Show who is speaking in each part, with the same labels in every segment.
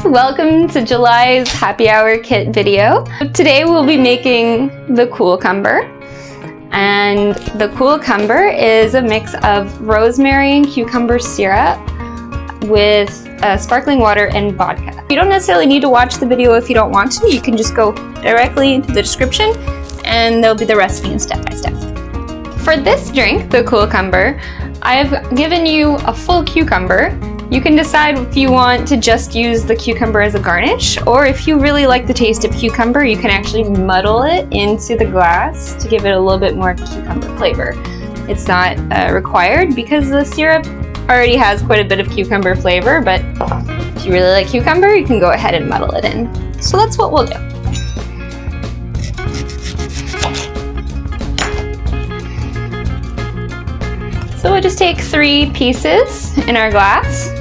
Speaker 1: Welcome to July's happy hour kit video. Today we'll be making the Coolcumber. And the Coolcumber is a mix of rosemary and cucumber syrup with sparkling water and vodka. You don't necessarily need to watch the video if you don't want to. You can just go directly into the description and there'll be the recipe in step by step. For this drink, the Coolcumber, I've given you a full cucumber. You can decide if you want to just use the cucumber as a garnish, or if you really like the taste of cucumber, you can actually muddle it into the glass to give it a little bit more cucumber flavor. It's not required because the syrup already has quite a bit of cucumber flavor, but if you really like cucumber, you can go ahead and muddle it in. So that's what we'll do. So we'll just take 3 pieces in our glass.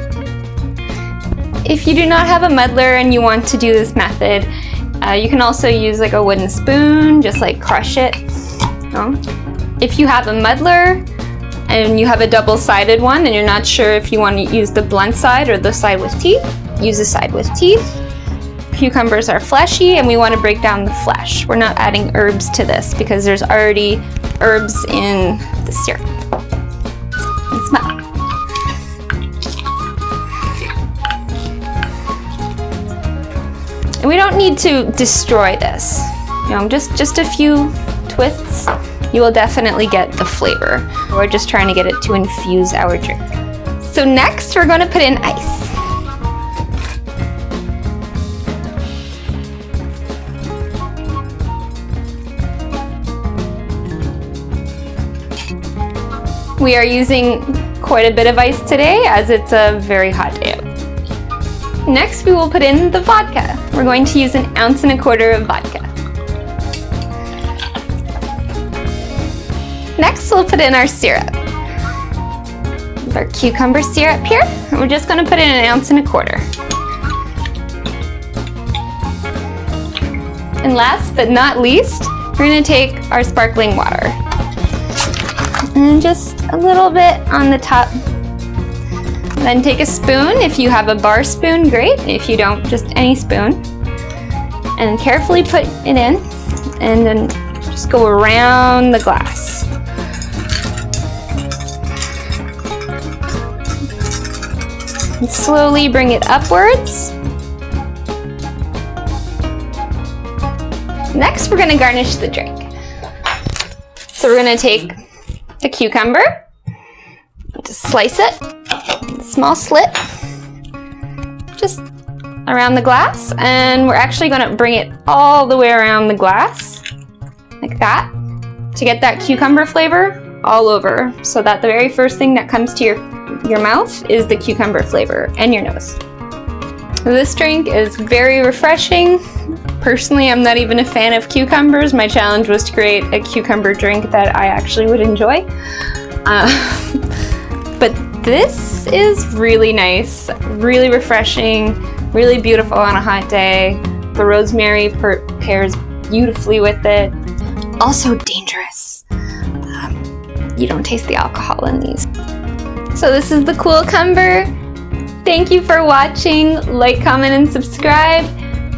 Speaker 1: If you do not have a muddler and you want to do this method, you can also use like a wooden spoon, just like crush it. If you have a muddler and you have a double-sided one and you're not sure if you want to use the blunt side or the side with teeth, use the side with teeth. Cucumbers are fleshy and we want to break down the flesh. We're not adding herbs to this because there's already herbs in the syrup. And smell. And we don't need to destroy this. Just a few twists, you will definitely get the flavor. We're just trying to get it to infuse our drink. So next, we're going to put in ice. We are using quite a bit of ice today as it's a very hot day out. Next, we will put in the vodka. We're going to use 1.25 ounces of vodka. Next, we'll put in our syrup. Our cucumber syrup here. And we're just going to put in 1.25 ounces. And last but not least, we're going to take our sparkling water. And just a little bit on the top. Then take a spoon. If you have a bar spoon, great. If you don't, just any spoon. And carefully put it in. And then just go around the glass. And slowly bring it upwards. Next, we're going to garnish the drink. So we're going to take the cucumber, just slice it, small slit, just around the glass, and we're actually going to bring it all the way around the glass, like that, to get that cucumber flavor all over, so that the very first thing that comes to your mouth is the cucumber flavor, and your nose. This drink is very refreshing. Personally, I'm not even a fan of cucumbers. My challenge was to create a cucumber drink that I actually would enjoy. But this is really nice, really refreshing, really beautiful on a hot day. The rosemary pairs beautifully with it. Also dangerous. You don't taste the alcohol in these. So this is the Coolcumber. Thank you for watching. Like, comment, and subscribe.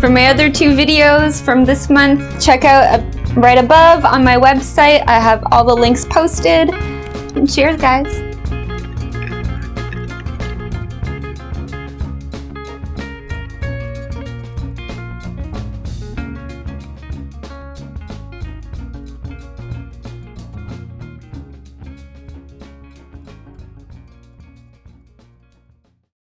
Speaker 1: For my other 2 videos from this month, check out right above on my website. I have all the links posted. And cheers, guys.